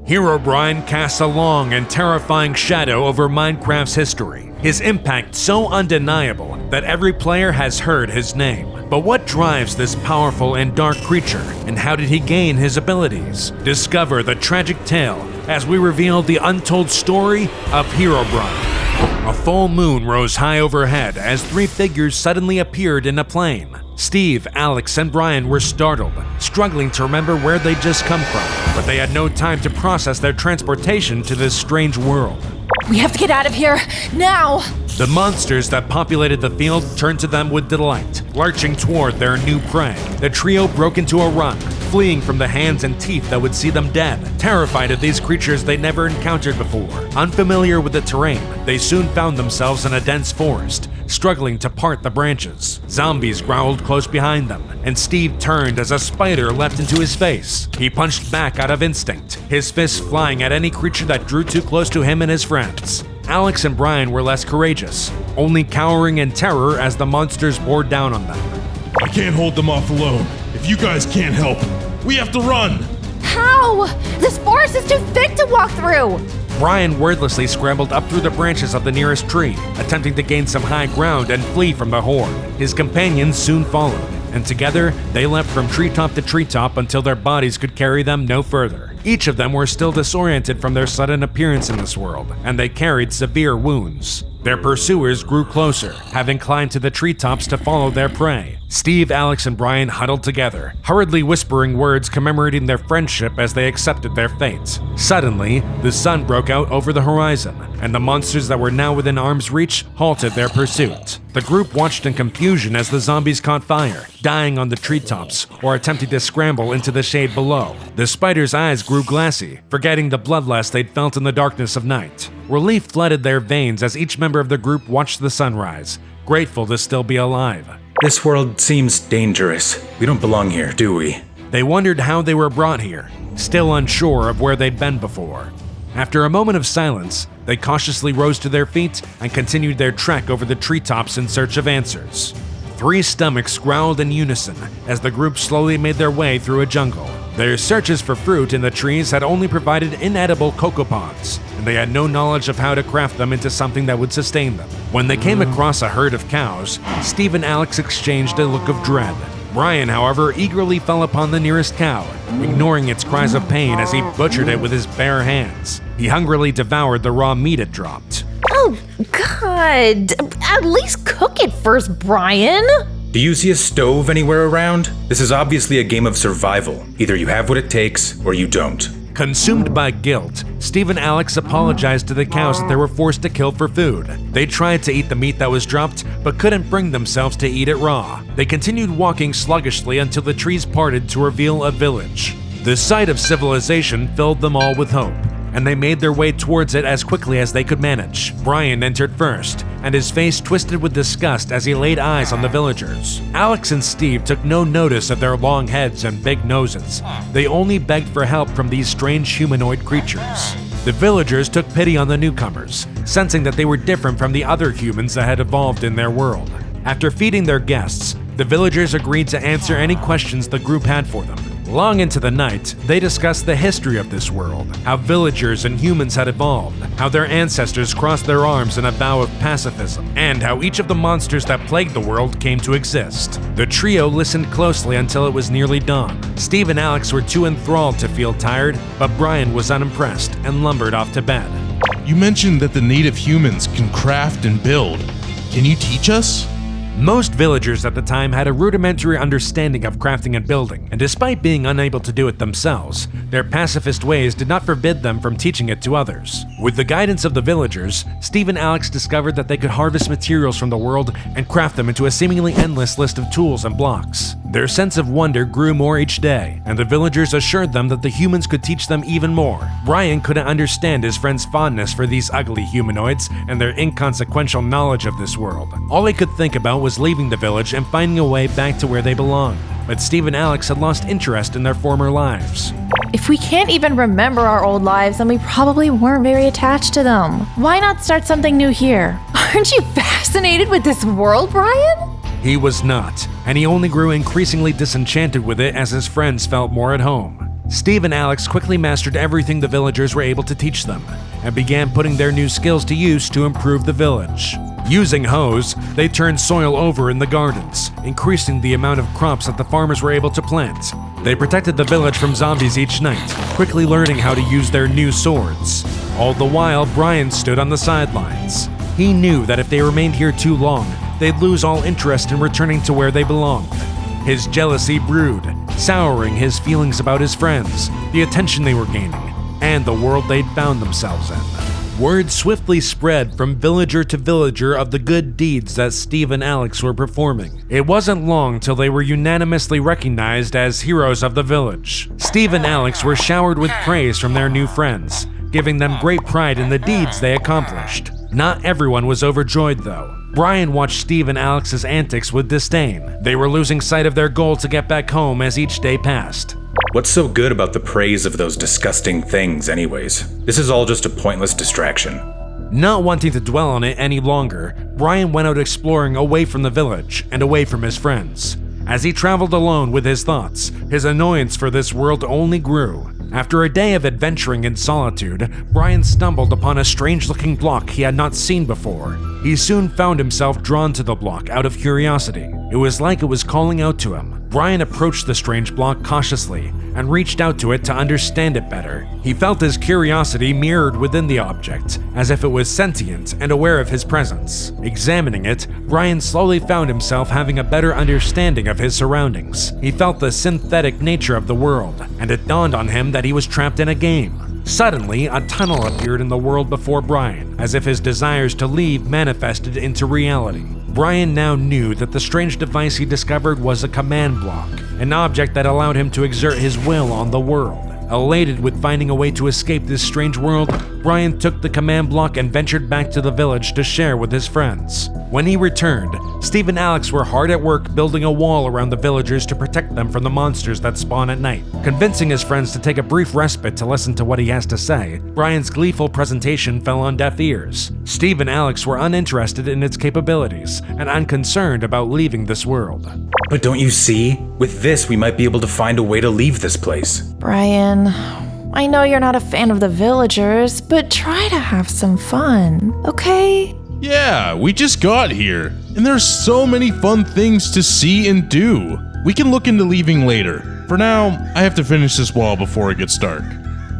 HEROBRINE casts a long and terrifying shadow over Minecraft's history. His impact so undeniable that every player has heard his name. But what drives this powerful and dark creature, and how did he gain his abilities? Discover the tragic tale as we reveal the untold story of HEROBRINE. A full moon rose high overhead as three figures suddenly appeared in a plane. Steve, Alex, and Brian were startled, struggling to remember where they'd just come from, but they had no time to process their transportation to this strange world. We have to get out of here, now! The monsters that populated the field turned to them with delight, lurching toward their new prey. The trio broke into a run, fleeing from the hands and teeth that would see them dead. Terrified of these creatures they'd never encountered before, unfamiliar with the terrain, they soon found themselves in a dense forest, struggling to part the branches. Zombies growled close behind them, and Steve turned as a spider leapt into his face. He punched back out of instinct, his fists flying at any creature that drew too close to him and his friends. Alex and Brian were less courageous, only cowering in terror as the monsters bore down on them. I can't hold them off alone. If you guys can't help, we have to run! How? This forest is too thick to walk through! Brian wordlessly scrambled up through the branches of the nearest tree, attempting to gain some high ground and flee from the horde. His companions soon followed, and together they leapt from treetop to treetop until their bodies could carry them no further. Each of them were still disoriented from their sudden appearance in this world, and they carried severe wounds. Their pursuers grew closer, having climbed to the treetops to follow their prey. Steve, Alex, and Brian huddled together, hurriedly whispering words commemorating their friendship as they accepted their fate. Suddenly, the sun broke out over the horizon, and the monsters that were now within arm's reach halted their pursuit. The group watched in confusion as the zombies caught fire, dying on the treetops or attempting to scramble into the shade below. The spiders' eyes grew glassy, forgetting the bloodlust they'd felt in the darkness of night. Relief flooded their veins as each member of the group watched the sunrise, grateful to still be alive. This world seems dangerous. We don't belong here, do we? They wondered how they were brought here, still unsure of where they'd been before. After a moment of silence, they cautiously rose to their feet and continued their trek over the treetops in search of answers. Three stomachs growled in unison as the group slowly made their way through a jungle. Their searches for fruit in the trees had only provided inedible cocoa pods, and they had no knowledge of how to craft them into something that would sustain them. When they came across a herd of cows, Steve and Alex exchanged a look of dread. Brian, however, eagerly fell upon the nearest cow, ignoring its cries of pain as he butchered it with his bare hands. He hungrily devoured the raw meat it dropped. Oh, God. At least cook it first, Brian. Do you see a stove anywhere around? This is obviously a game of survival. Either you have what it takes, or you don't. Consumed by guilt, Steve and Alex apologized to the cows that they were forced to kill for food. They tried to eat the meat that was dropped, but couldn't bring themselves to eat it raw. They continued walking sluggishly until the trees parted to reveal a village. The sight of civilization filled them all with hope, and they made their way towards it as quickly as they could manage. Brian entered first, and his face twisted with disgust as he laid eyes on the villagers. Alex and Steve took no notice of their long heads and big noses. They only begged for help from these strange humanoid creatures. The villagers took pity on the newcomers, sensing that they were different from the other humans that had evolved in their world. After feeding their guests, the villagers agreed to answer any questions the group had for them. Long into the night, they discussed the history of this world, how villagers and humans had evolved, how their ancestors crossed their arms in a vow of pacifism, and how each of the monsters that plagued the world came to exist. The trio listened closely until it was nearly dawn. Steve and Alex were too enthralled to feel tired, but Brian was unimpressed and lumbered off to bed. You mentioned that the native humans can craft and build. Can you teach us? Most villagers at the time had a rudimentary understanding of crafting and building, and despite being unable to do it themselves, their pacifist ways did not forbid them from teaching it to others. With the guidance of the villagers, Steve and Alex discovered that they could harvest materials from the world and craft them into a seemingly endless list of tools and blocks. Their sense of wonder grew more each day, and the villagers assured them that the humans could teach them even more. Brian couldn't understand his friend's fondness for these ugly humanoids and their inconsequential knowledge of this world. All he could think about was leaving the village and finding a way back to where they belonged. But Steve and Alex had lost interest in their former lives. If we can't even remember our old lives, then we probably weren't very attached to them. Why not start something new here? Aren't you fascinated with this world, Brian? He was not, and he only grew increasingly disenchanted with it as his friends felt more at home. Steve and Alex quickly mastered everything the villagers were able to teach them, and began putting their new skills to use to improve the village. Using hoes, they turned soil over in the gardens, increasing the amount of crops that the farmers were able to plant. They protected the village from zombies each night, quickly learning how to use their new swords. All the while, Brian stood on the sidelines. He knew that if they remained here too long, they'd lose all interest in returning to where they belonged. His jealousy brewed, souring his feelings about his friends, the attention they were gaining, and the world they'd found themselves in. Word swiftly spread from villager to villager of the good deeds that Steve and Alex were performing. It wasn't long till they were unanimously recognized as heroes of the village. Steve and Alex were showered with praise from their new friends, giving them great pride in the deeds they accomplished. Not everyone was overjoyed though. Brian watched Steve and Alex's antics with disdain. They were losing sight of their goal to get back home as each day passed. What's so good about the praise of those disgusting things anyways? This is all just a pointless distraction. Not wanting to dwell on it any longer, Brian went out exploring away from the village and away from his friends. As he traveled alone with his thoughts, his annoyance for this world only grew. After a day of adventuring in solitude, Brian stumbled upon a strange-looking block he had not seen before. He soon found himself drawn to the block out of curiosity. It was like it was calling out to him. Brian approached the strange block cautiously and reached out to it to understand it better. He felt his curiosity mirrored within the object, as if it was sentient and aware of his presence. Examining it, Brian slowly found himself having a better understanding of his surroundings. He felt the synthetic nature of the world, and it dawned on him that he was trapped in a game. Suddenly, a tunnel appeared in the world before Brian, as if his desires to leave manifested into reality. Brian now knew that the strange device he discovered was a command block, an object that allowed him to exert his will on the world. Elated with finding a way to escape this strange world, Brian took the command block and ventured back to the village to share with his friends. When he returned, Steve and Alex were hard at work building a wall around the villagers to protect them from the monsters that spawn at night. Convincing his friends to take a brief respite to listen to what he has to say, Brian's gleeful presentation fell on deaf ears. Steve and Alex were uninterested in its capabilities and unconcerned about leaving this world. But don't you see? With this, we might be able to find a way to leave this place. Brian, I know you're not a fan of the villagers, but try to have some fun, okay? Yeah, we just got here, and there's so many fun things to see and do. We can look into leaving later. For now, I have to finish this wall before it gets dark.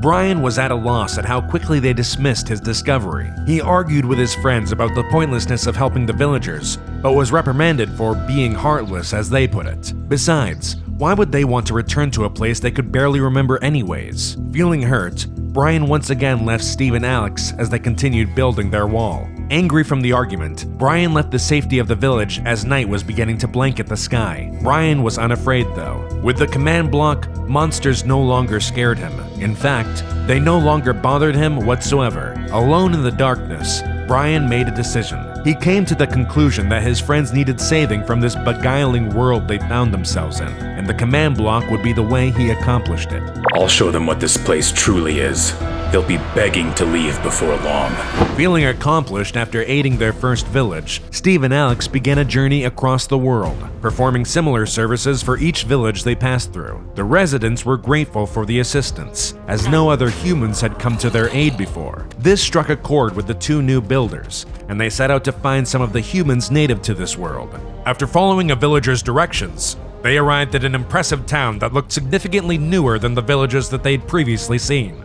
Brian was at a loss at how quickly they dismissed his discovery. He argued with his friends about the pointlessness of helping the villagers, but was reprimanded for being heartless, as they put it. Besides, why would they want to return to a place they could barely remember anyways? Feeling hurt, Brian once again left Steve and Alex as they continued building their wall. Angry from the argument, Brian left the safety of the village as night was beginning to blanket the sky. Brian was unafraid though. With the command block, monsters no longer scared him. In fact, they no longer bothered him whatsoever. Alone in the darkness, Brian made a decision. He came to the conclusion that his friends needed saving from this beguiling world they found themselves in, and the command block would be the way he accomplished it. I'll show them what this place truly is. They'll be begging to leave before long. Feeling accomplished after aiding their first village, Steve and Alex began a journey across the world, performing similar services for each village they passed through. The residents were grateful for the assistance, as no other humans had come to their aid before. This struck a chord with the two new builders, and they set out to find some of the humans native to this world. After following a villager's directions, they arrived at an impressive town that looked significantly newer than the villages that they'd previously seen.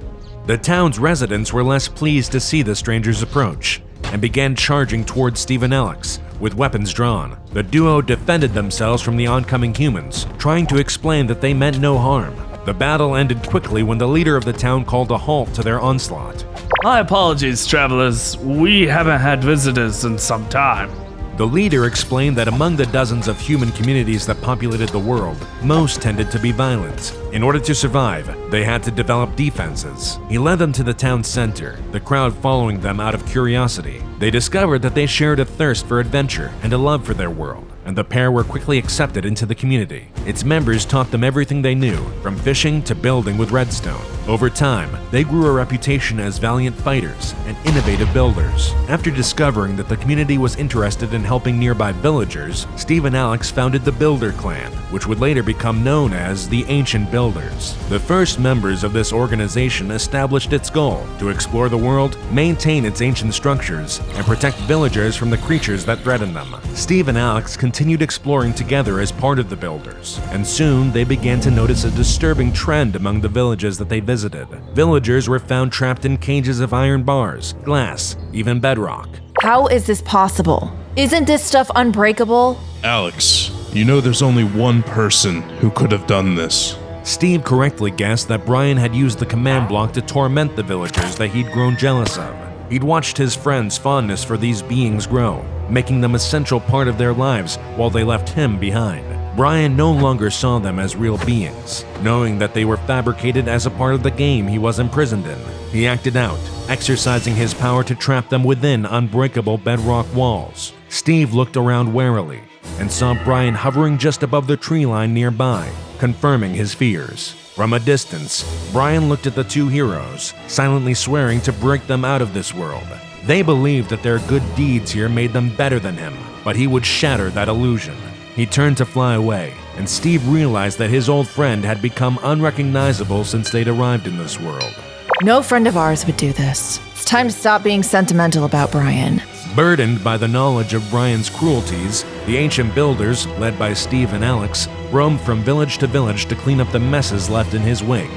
The town's residents were less pleased to see the strangers approach, and began charging towards Steve and Alex, with weapons drawn. The duo defended themselves from the oncoming humans, trying to explain that they meant no harm. The battle ended quickly when the leader of the town called a halt to their onslaught. My apologies, travelers. We haven't had visitors in some time. The leader explained that among the dozens of human communities that populated the world, most tended to be violent. In order to survive, they had to develop defenses. He led them to the town's center, the crowd following them out of curiosity. They discovered that they shared a thirst for adventure and a love for their world, and the pair were quickly accepted into the community. Its members taught them everything they knew, from fishing to building with redstone. Over time, they grew a reputation as valiant fighters and innovative builders. After discovering that the community was interested in helping nearby villagers, Steve and Alex founded the Builder Clan, which would later become known as the Ancient Builders. The first members of this organization established its goal to explore the world, maintain its ancient structures, and protect villagers from the creatures that threaten them. Steve and Alex continued exploring together as part of the Builders, and soon they began to notice a disturbing trend among the villages that they visited. Villagers were found trapped in cages of iron bars, glass, even bedrock. How is this possible? Isn't this stuff unbreakable? Alex, you know there's only one person who could have done this. Steve correctly guessed that Brian had used the command block to torment the villagers that he'd grown jealous of. He'd watched his friend's fondness for these beings grow, making them a central part of their lives while they left him behind. Brian no longer saw them as real beings, knowing that they were fabricated as a part of the game he was imprisoned in. He acted out, exercising his power to trap them within unbreakable bedrock walls. Steve looked around warily and saw Brian hovering just above the tree line nearby, confirming his fears. From a distance, Brian looked at the two heroes, silently swearing to break them out of this world. They believed that their good deeds here made them better than him, but he would shatter that illusion. He turned to fly away, and Steve realized that his old friend had become unrecognizable since they'd arrived in this world. No friend of ours would do this. It's time to stop being sentimental about Brian. Burdened by the knowledge of Brian's cruelties, the Ancient Builders, led by Steve and Alex, roamed from village to village to clean up the messes left in his wake.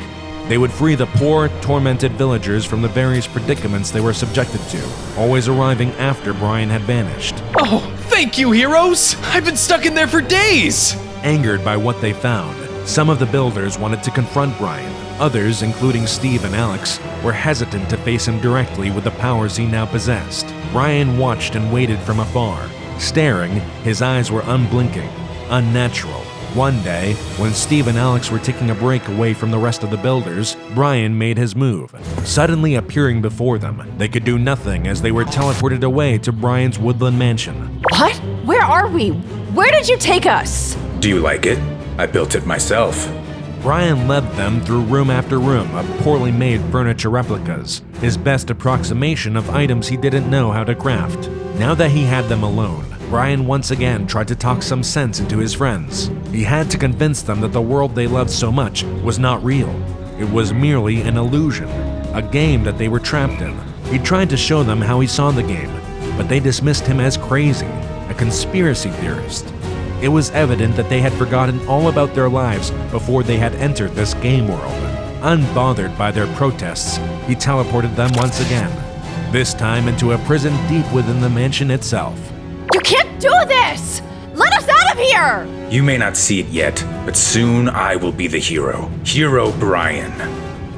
They would free the poor, tormented villagers from the various predicaments they were subjected to, always arriving after Brian had vanished. Oh, thank you, heroes! I've been stuck in there for days! Angered by what they found, some of the builders wanted to confront Brian. Others, including Steve and Alex, were hesitant to face him directly with the powers he now possessed. Brian watched and waited from afar. Staring, his eyes were unblinking, unnatural. One day, when Steve and Alex were taking a break away from the rest of the builders, Brian made his move. Suddenly appearing before them, they could do nothing as they were teleported away to Brian's woodland mansion. What? Where are we? Where did you take us? Do you like it? I built it myself. Brian led them through room after room of poorly made furniture replicas, his best approximation of items he didn't know how to craft. Now that he had them alone, Brian once again tried to talk some sense into his friends. He had to convince them that the world they loved so much was not real. It was merely an illusion, a game that they were trapped in. He tried to show them how he saw the game, but they dismissed him as crazy, a conspiracy theorist. It was evident that they had forgotten all about their lives before they had entered this game world. Unbothered by their protests, he teleported them once again, this time into a prison deep within the mansion itself. You can't do this! Let us out of here! You may not see it yet, but soon I will be the hero. Hero Brian.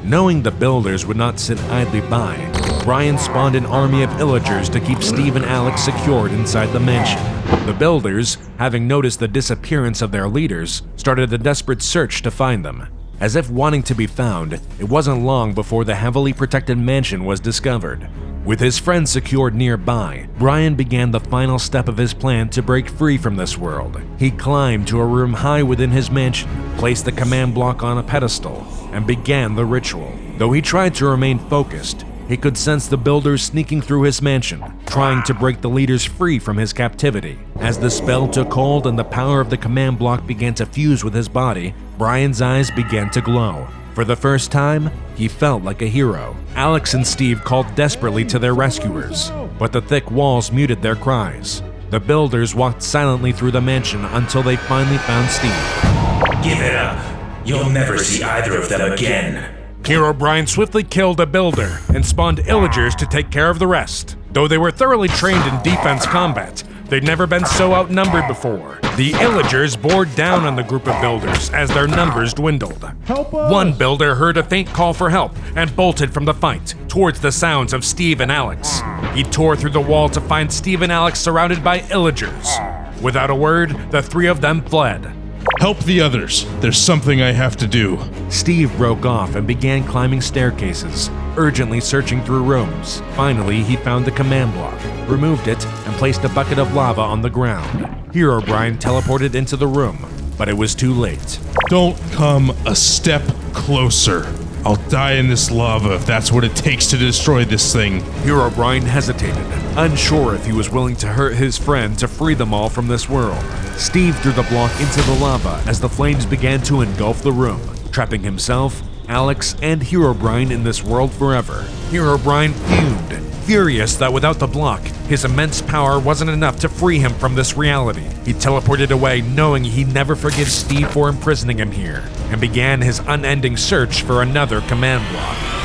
Knowing the builders would not sit idly by, Brian spawned an army of illagers to keep Steve and Alex secured inside the mansion. The builders, having noticed the disappearance of their leaders, started a desperate search to find them. As if wanting to be found, it wasn't long before the heavily protected mansion was discovered. With his friends secured nearby, Brian began the final step of his plan to break free from this world. He climbed to a room high within his mansion, placed the command block on a pedestal, and began the ritual. Though he tried to remain focused, he could sense the builders sneaking through his mansion, trying to break the leaders free from his captivity. As the spell took hold and the power of the command block began to fuse with his body, Brian's eyes began to glow. For the first time, he felt like a hero. Alex and Steve called desperately to their rescuers, but the thick walls muted their cries. The builders walked silently through the mansion until they finally found Steve. Give it up. You'll never see either of them again. HEROBRINE swiftly killed a builder and spawned illagers to take care of the rest. Though they were thoroughly trained in defense combat, they'd never been so outnumbered before. The illagers bore down on the group of builders as their numbers dwindled. One builder heard a faint call for help and bolted from the fight towards the sounds of Steve and Alex. He tore through the wall to find Steve and Alex surrounded by illagers. Without a word, the three of them fled. Help the others. There's something I have to do. Steve broke off and began climbing staircases, urgently searching through rooms. Finally, he found the command block, removed it, and placed a bucket of lava on the ground. HEROBRINE teleported into the room, but it was too late. Don't come a step closer. I'll die in this lava if that's what it takes to destroy this thing. HEROBRINE hesitated, unsure if he was willing to hurt his friend to free them all from this world. Steve threw the block into the lava as the flames began to engulf the room, trapping himself, Alex, and HEROBRINE in this world forever. HEROBRINE fumed, furious that without the block, his immense power wasn't enough to free him from this reality. He teleported away knowing he'd never forgive Steve for imprisoning him here, and began his unending search for another command block.